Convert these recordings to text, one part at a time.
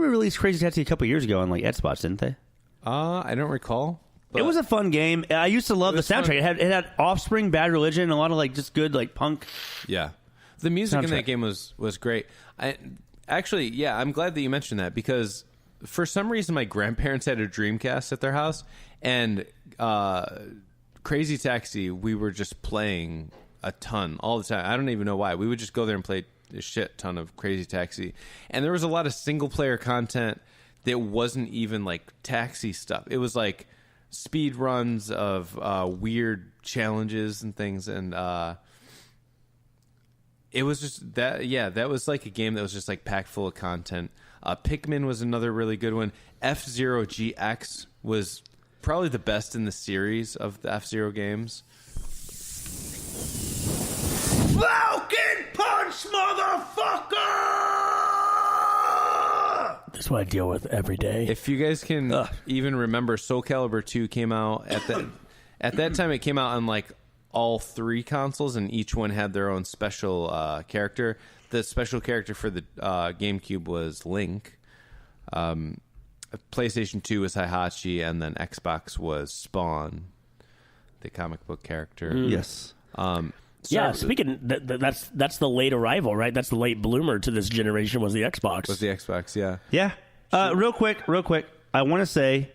they released Crazy Taxi a couple years ago on like Xbox, didn't they? I don't recall. It was a fun game. I used to love the soundtrack. It had Offspring, Bad Religion, and a lot of like just good like punk. Yeah, the music in soundtrack. that game was great. I'm glad that you mentioned that because for some reason my grandparents had a Dreamcast at their house, and Crazy Taxi we were just playing a ton all the time. I don't even know why. We would just go there and play a shit ton of Crazy Taxi, and there was a lot of single player content that wasn't even like taxi stuff. It was like speed runs of weird challenges and things, and it was just that. Yeah, that was like a game that was just like packed full of content. Pikmin was another really good one. F-Zero GX was probably the best in the series of the F-Zero games. Falcon Punch, motherfucker! That's what I deal with every day. If you guys can even remember, Soul Calibur 2 came out at that time. It came out on like all 3 consoles, and each one had their own special character. The special character for the GameCube was Link. PlayStation 2 was Heihachi, and then Xbox was Spawn, the comic book character. Yes. Speaking that's the late arrival, right? That's the late bloomer to this generation was the Xbox. Was the Xbox, yeah. Yeah. Real quick. I want to say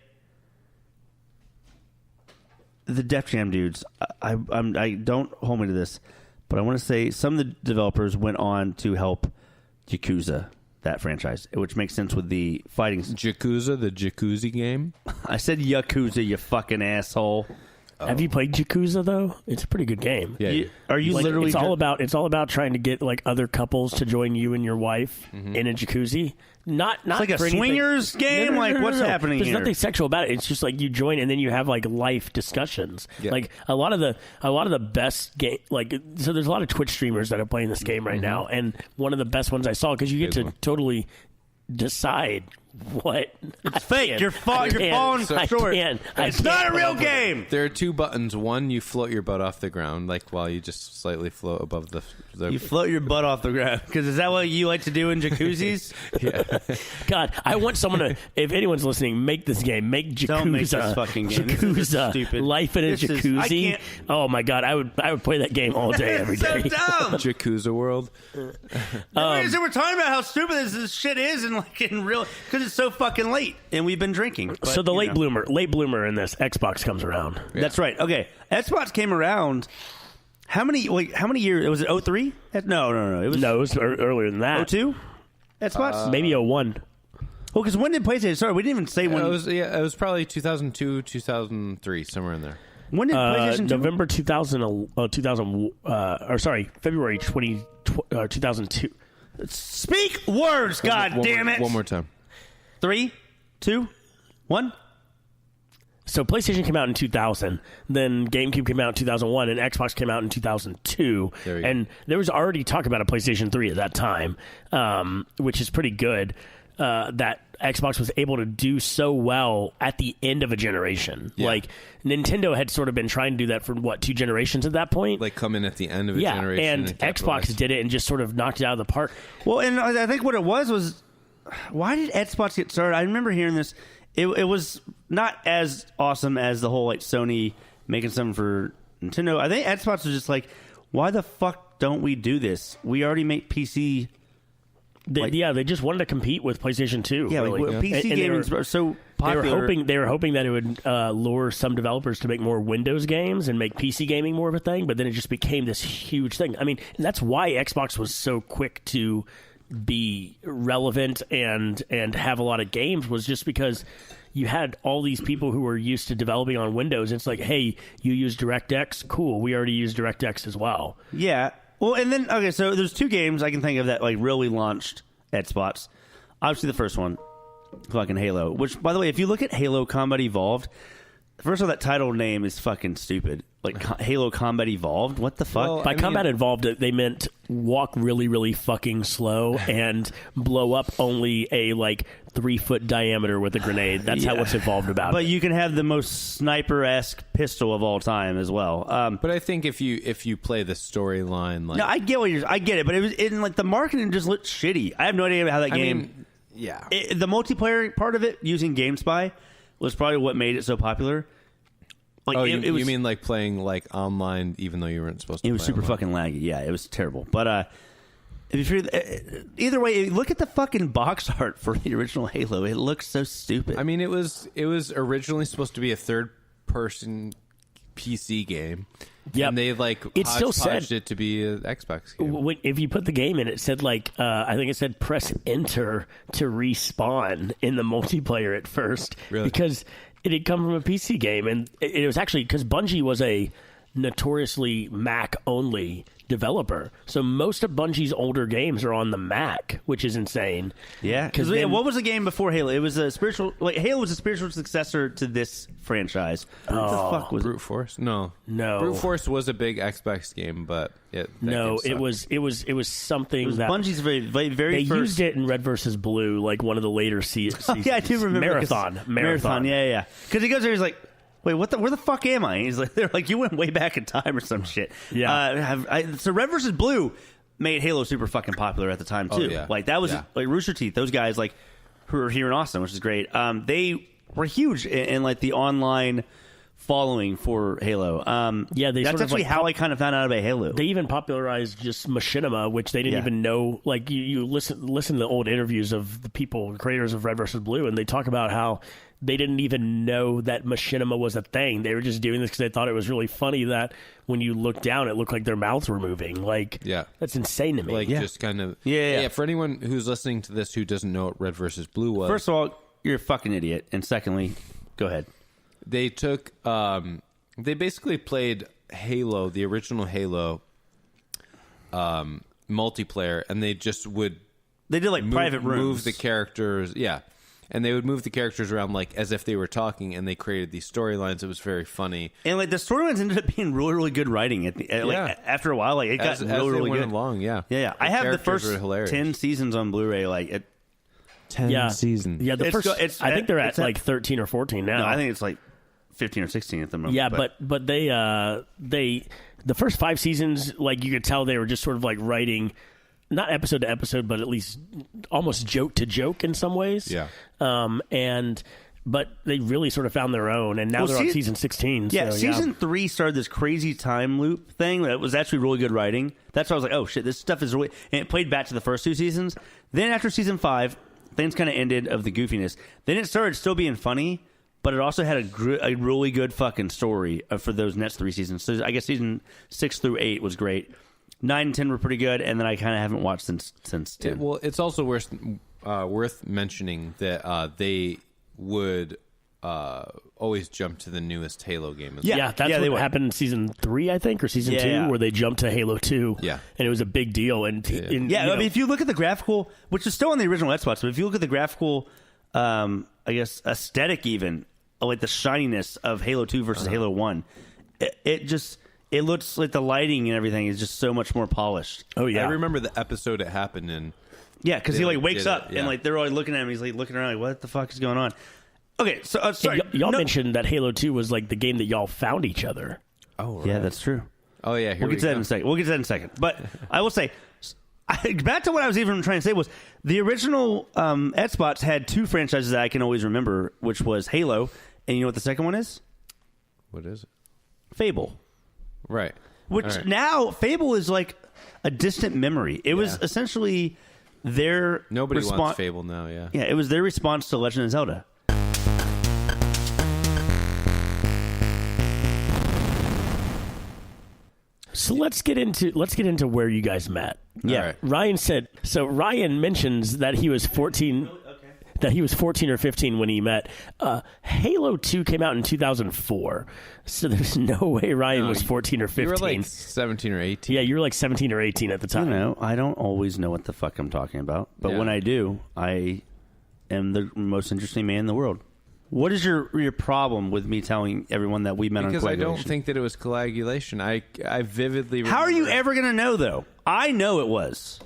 the Def Jam dudes. I don't hold me to this, but I want to say some of the developers went on to help Yakuza, that franchise, which makes sense with the fighting. Yakuza, the Jacuzzi game. I said Yakuza, you fucking asshole. Have you played Yakuza though? It's a pretty good game. Yeah. Are you Like, literally? It's all about trying to get like other couples to join you and your wife in a jacuzzi. Not It's like a for anything- swingers game. No. What's happening There's here? nothing sexual about it. It's just like you join and then you have like life discussions. Yeah. Like a lot of the best game. Like so, there's a lot of Twitch streamers that are playing this game right now, and one of the best ones I saw because you get to totally decide what It's fake. You're falling short. It's not a real game. There are 2 buttons. One, you float your butt off the ground, like while you just slightly float above the You float your butt off the ground because is that what you like to do in jacuzzis? yeah. God, I want someone to. If anyone's listening, make this game. Make Yakuza. Don't make this fucking game. This is Yakuza. stupid. Life in a This is- I jacuzzi. can't- Oh my God, I would play that game all day, every so day. dumb. Yakuza World. So we're talking about how stupid this shit is, and like in real because it's so fucking late, and we've been drinking. But, So the you late know. bloomer in this Xbox comes around. That's right. Okay, Xbox came around. How many years? Was it 03? No. It was No, it was earlier than that. 02? Xbox? Maybe 01. Well, because when did PlayStation start? We didn't even say when. It was probably 2002, 2003, somewhere in there. When did PlayStation 2? November 2000. February 2002. Speak words, God damn it! One more time. 3, 2, 1. So PlayStation came out in 2000, then GameCube came out in 2001, and Xbox came out in 2002. There you go. And there was already talk about a PlayStation 3 at that time, which is pretty good. That Xbox was able to do so well at the end of a generation. Yeah. Like Nintendo had sort of been trying to do that for 2 generations at that point. Like come in at the end of a generation. And Xbox capitalize. did it and just sort of knocked it out of the park. Well, and I think what it was why did Xbox get started? I remember hearing this. It was not as awesome as the whole like Sony making something for Nintendo. I think Xbox was just like, why the fuck don't we do this? We already make PC. They just wanted to compete with PlayStation 2. Yeah, really. like, PC And gaming is so popular. They were hoping that it would lure some developers to make more Windows games and make PC gaming more of a thing, but then it just became this huge thing. I mean, and that's why Xbox was so quick to be relevant and have a lot of games, was just because you had all these people who were used to developing on Windows. It's like, hey, you use DirectX? Cool, we already use DirectX as well. Yeah. Well, and then, okay, so there's 2 games I can think of that like really launched Xbox. Obviously, the first one, fucking Halo, which, by the way, if you look at Halo Combat Evolved, first of all, that title name is fucking stupid. Like, Halo Combat Evolved? What the fuck? Well, By Combat Involved, they meant walk really, really fucking slow and blow up only a, 3-foot diameter with a grenade. That's how what's involved about it. But you can have the most sniper-esque pistol of all time as well. But I think if you play the storyline, like No, I get it, but it was in the marketing just looked shitty. I have no idea how that game. Yeah. The multiplayer part of it using GameSpy was probably what made it so popular. Like, it was, you mean like playing like online even though you weren't supposed to? It was super online? fucking laggy. Yeah, it was terrible. But if you're, either way, look at the fucking box art for the original Halo. It looks so stupid. I mean, it was originally supposed to be a third-person PC game. Yep. And they It still said it to be an Xbox game. if you put the game in, it said I think it said press enter to respawn in the multiplayer at first. Really? Because it had come from a PC game, and it was actually because Bungie was a notoriously Mac only developer, so most of Bungie's older games are on the Mac, which is insane. Yeah, because what was the game before Halo? It was a spiritual, Halo was a spiritual successor to this franchise. What the fuck was Brute Force? No. No. Brute Force was a big Xbox game, but it was something It was that Bungie's very they first. used it in Red versus Blue, like one of the later seasons. Yeah, I do remember Marathon. Yeah. Because he goes there, he's like, wait, where the fuck am I? And he's like, they're like, you went way back in time or some shit. Yeah. So Red vs. Blue made Halo super fucking popular at the time too. Yeah. Like that was like Rooster Teeth. Those guys like who are here in Austin, which is great. They were huge in like the online following for Halo. That's actually how I kind of found out about Halo. They even popularized just machinima, which they didn't even know. Like you listen to the old interviews of the people, creators of Red vs. Blue, and they talk about how they didn't even know that machinima was a thing. They were just doing this because they thought it was really funny that when you looked down, it looked like their mouths were moving. Like, that's insane to me. Like, just kind of... Yeah, for anyone who's listening to this who doesn't know what Red versus Blue was... First of all, you're a fucking idiot. And secondly, go ahead. They took... they basically played Halo, the original Halo multiplayer, and they just would... They did, like, private rooms. Move the characters... Yeah. And they would move the characters around like as if they were talking, and they created these storylines. It was very funny, and like the storylines ended up being really, really good writing. After a while, like it got really good. Along, yeah. I have the first 10 seasons on Blu-ray. Like 10 seasons. Yeah, the first. I think they're at like 13 or 14 now. No, I think it's like 15 or 16 at the moment. Yeah, but they the first 5 seasons, like you could tell they were just sort of like writing. Not episode to episode, but at least almost joke to joke in some ways. Yeah. But they really sort of found their own, and now they're on season 16. Yeah, so, season 3 started this crazy time loop thing that was actually really good writing. That's why I was like, oh shit, this stuff is really... And it played back to the first 2 seasons. Then after season 5, things kind of ended of the goofiness. Then it started still being funny, but it also had a really good fucking story for those next 3 seasons. So I guess season 6 through 8 was great. 9 and 10 were pretty good, and then I kind of haven't watched since 10. Well, it's also worth mentioning that they would always jump to the newest Halo game. That's what happened in season 3, I think, or season 2, where they jumped to Halo 2. Yeah, and it was a big deal. And I mean, if you look at the graphical, which is still on the original Xbox, but if you look at the graphical, I guess aesthetic, even like the shininess of Halo 2 versus Halo 1, it looks like the lighting and everything is just so much more polished. Oh, yeah. I remember the episode it happened in. Yeah, because he like wakes up and like they're all looking at him. He's like looking around like, what the fuck is going on? Okay, so sorry. Y'all mentioned that Halo 2 was like the game that y'all found each other. Oh, right. Yeah, that's true. Oh, yeah. We'll get to that in a second. But I will say, back to what I was even trying to say was the original Xbox had 2 franchises that I can always remember, which was Halo, and you know what the second one is? What is it? Fable. Right. Which now Fable is like a distant memory. It was essentially their Nobody wants Fable now, yeah. Yeah, it was their response to Legend of Zelda. So let's get into where you guys met. Yeah. Right. Ryan mentions that he was 14 that he was 14 or 15 when he met. Halo 2 came out in 2004, so there's no way Ryan was 14 or 15. You were like 17 or 18. Yeah, you were like 17 or 18 at the time. I don't always know what the fuck I'm talking about, but when I do, I am the most interesting man in the world. What is your problem with me telling everyone that we met on coagulation? Because I don't think that it was coagulation. I vividly remember. How are you ever going to know, though? I know it was.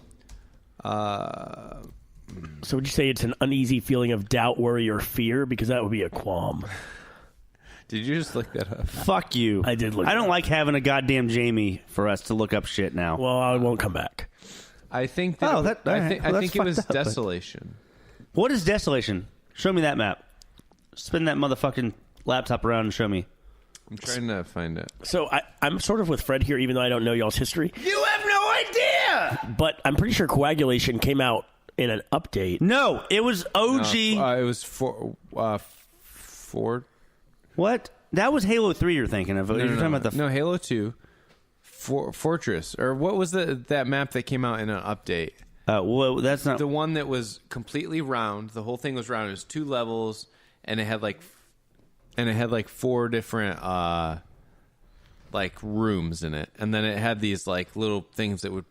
So would you say it's an uneasy feeling of doubt, worry, or fear? Because that would be a qualm. Did you just look that up? Fuck you. I did look I don't up. like having a goddamn Jamie for us to look up shit now. Well, I won't come back. I think that. I I think it was up, desolation. What is Desolation? Show me that map. Spin that motherfucking laptop around and show me. I'm trying to find it. So I'm sort of with Fred here, even though I don't know y'all's history. You have no idea! But I'm pretty sure Coagulation came out in an update. No, it was OG. It was four. What? That was Halo 3 you're thinking of. You're talking about the... No, Halo 2. Fortress. Or what was that map that came out in an update? Well, that's not... The one that was completely round. The whole thing was round. It was 2 levels, and it had like 4 different like rooms in it, and then it had these like little things that would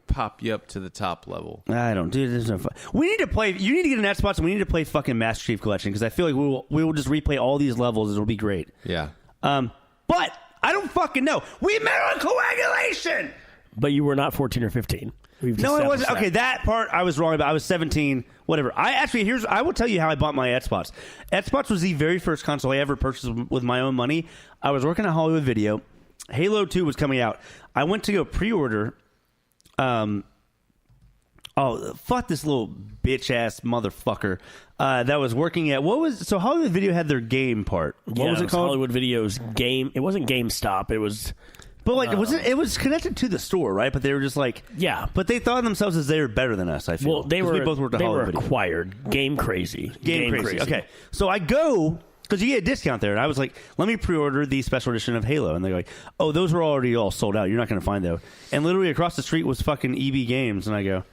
pop you up to the top level. I don't, dude. There's no fun. We need to play. You need to get an Xbox, and we need to play fucking Master Chief Collection because I feel like we will just replay all these levels. It'll be great. Yeah. But I don't fucking know. We met on Coagulation. But you were not 14 or 15. No, it wasn't. Okay, that part I was wrong about. I was 17, whatever. I will tell you how I bought my Xbox. Xbox was the very first console I ever purchased with my own money. I was working at Hollywood Video. Halo 2 was coming out. I went to go pre-order. Fuck this little bitch-ass motherfucker that was working at... So Hollywood Video had their game part. What was it called? Hollywood Video's game... It wasn't GameStop. It was... But like, it was connected to the store, right? But they were just like, yeah. But they thought of themselves as they were better than us. I feel. Well, we both worked at Hollywood Video. Acquired. Game Crazy. Okay, so I go because you get a discount there, and I was like, let me pre-order the special edition of Halo, and they're like, oh, those were already all sold out. You're not going to find those. And literally across the street was fucking EB Games, and I go,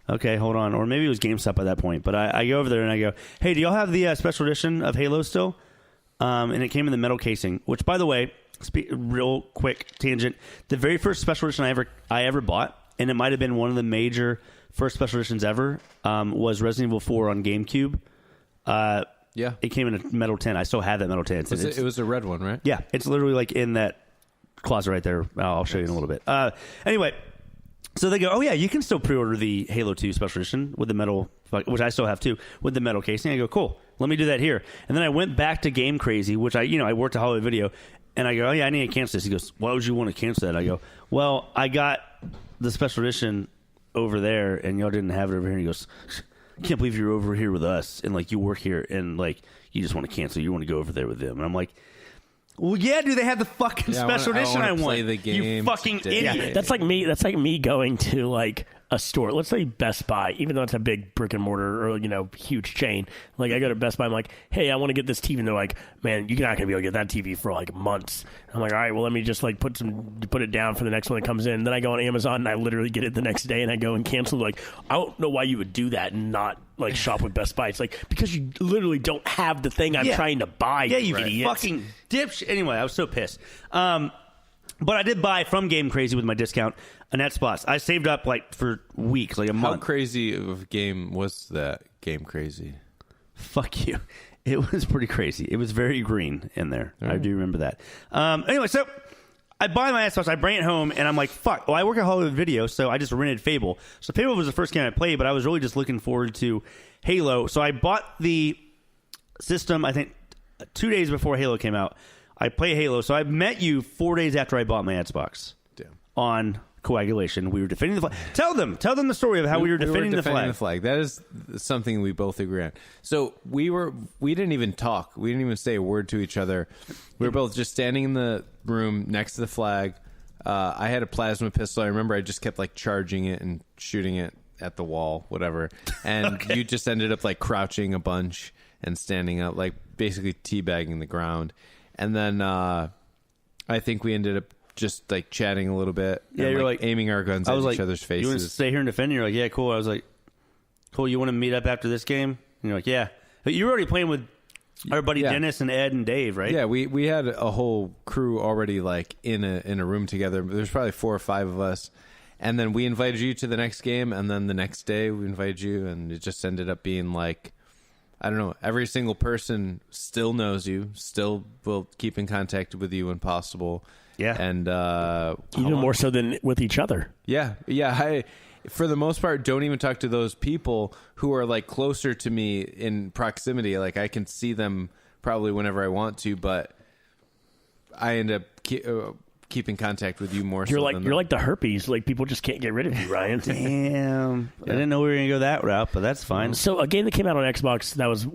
okay, hold on, or maybe it was GameStop at that point. But I go over there and I go, hey, do y'all have the special edition of Halo still? And it came in the metal casing, which, by the way. Real quick tangent. The very first special edition I ever bought, and it might have been one of the major first special editions ever, was Resident Evil 4 on GameCube. Yeah. It came in a metal tin. I still have that metal tin. It was a red one, right? Yeah. It's literally like in that closet right there. I'll show you in a little bit. Anyway, so they go, oh yeah, you can still pre-order the Halo 2 special edition with the metal, which I still have too, with the metal casing. I go, cool. Let me do that here. And then I went back to Game Crazy, which I worked at Hollywood Video. And I go, oh, yeah, I need to cancel this. He goes, why would you want to cancel that? I go, well, I got the special edition over there, and y'all didn't have it over here. And he goes, I can't believe you're over here with us, and, like, you work here, and, like, you just want to cancel. You want to go over there with them. And I'm like, well, yeah, dude, they have the fucking special edition I want. Play the game you fucking today. idiot. Yeah, that's like me going to, like, a store. Let's say Best Buy, even though it's a big brick and mortar or, huge chain. Like, I go to Best Buy, I'm like, hey, I want to get this TV. And they're like, man, you're not going to be able to get that TV for, like, months. I'm like, all right, well, let me just, like, put it down for the next one that comes in. Then I go on Amazon and I literally get it the next day and I go and cancel. Like, I don't know why you would do that and not, like, shop with Best Buy. It's like, because you literally don't have the thing I'm trying to buy. Yeah, you idiot. fucking dipshit. Anyway, I was so pissed. But I did buy from Game Crazy with my discount an Xbox. I saved up like for weeks, like a month. How crazy of a game was that Game Crazy? Fuck you. It was pretty crazy. It was very green in there. Right. I do remember that. Anyway, so I buy my Xbox, I bring it home, and I'm like, fuck. Well, I work at Hollywood Video, so I just rented Fable. So Fable was the first game I played, but I was really just looking forward to Halo. So I bought the system, I think, 2 days before Halo came out. I play Halo, so I met you 4 days after I bought my Xbox. Damn. On Coagulation. We were defending the flag. Tell them the story of how we were defending the flag. That is something we both agree on. So we didn't even talk. We didn't even say a word to each other. We were both just standing in the room next to the flag. I had a plasma pistol. I remember I just kept like charging it and shooting it at the wall, whatever. And you just ended up like crouching a bunch and standing up, like basically teabagging the ground. And then I think we ended up just like chatting a little bit. Yeah, you're like aiming our guns at each other's faces. You want to stay here and defend? You're like, yeah, cool. I was like, cool. You want to meet up after this game? And you're like, yeah. But you were already playing with our buddy Dennis and Ed and Dave, right? Yeah, we had a whole crew already like in a room together. There's probably 4 or 5 of us. And then we invited you to the next game, and then the next day we invited you, and it just ended up being like, I don't know, every single person still knows you, still will keep in contact with you when possible. Yeah. And even more so than with each other. Yeah. I, for the most part, don't even talk to those people who are like closer to me in proximity. Like I can see them probably whenever I want to, but I end up keep in contact with you more. You're so like than you're like the herpes. Like people just can't get rid of you, Ryan. Damn. I didn't know we were going to go that route, but that's fine. So a game that came out on Xbox that was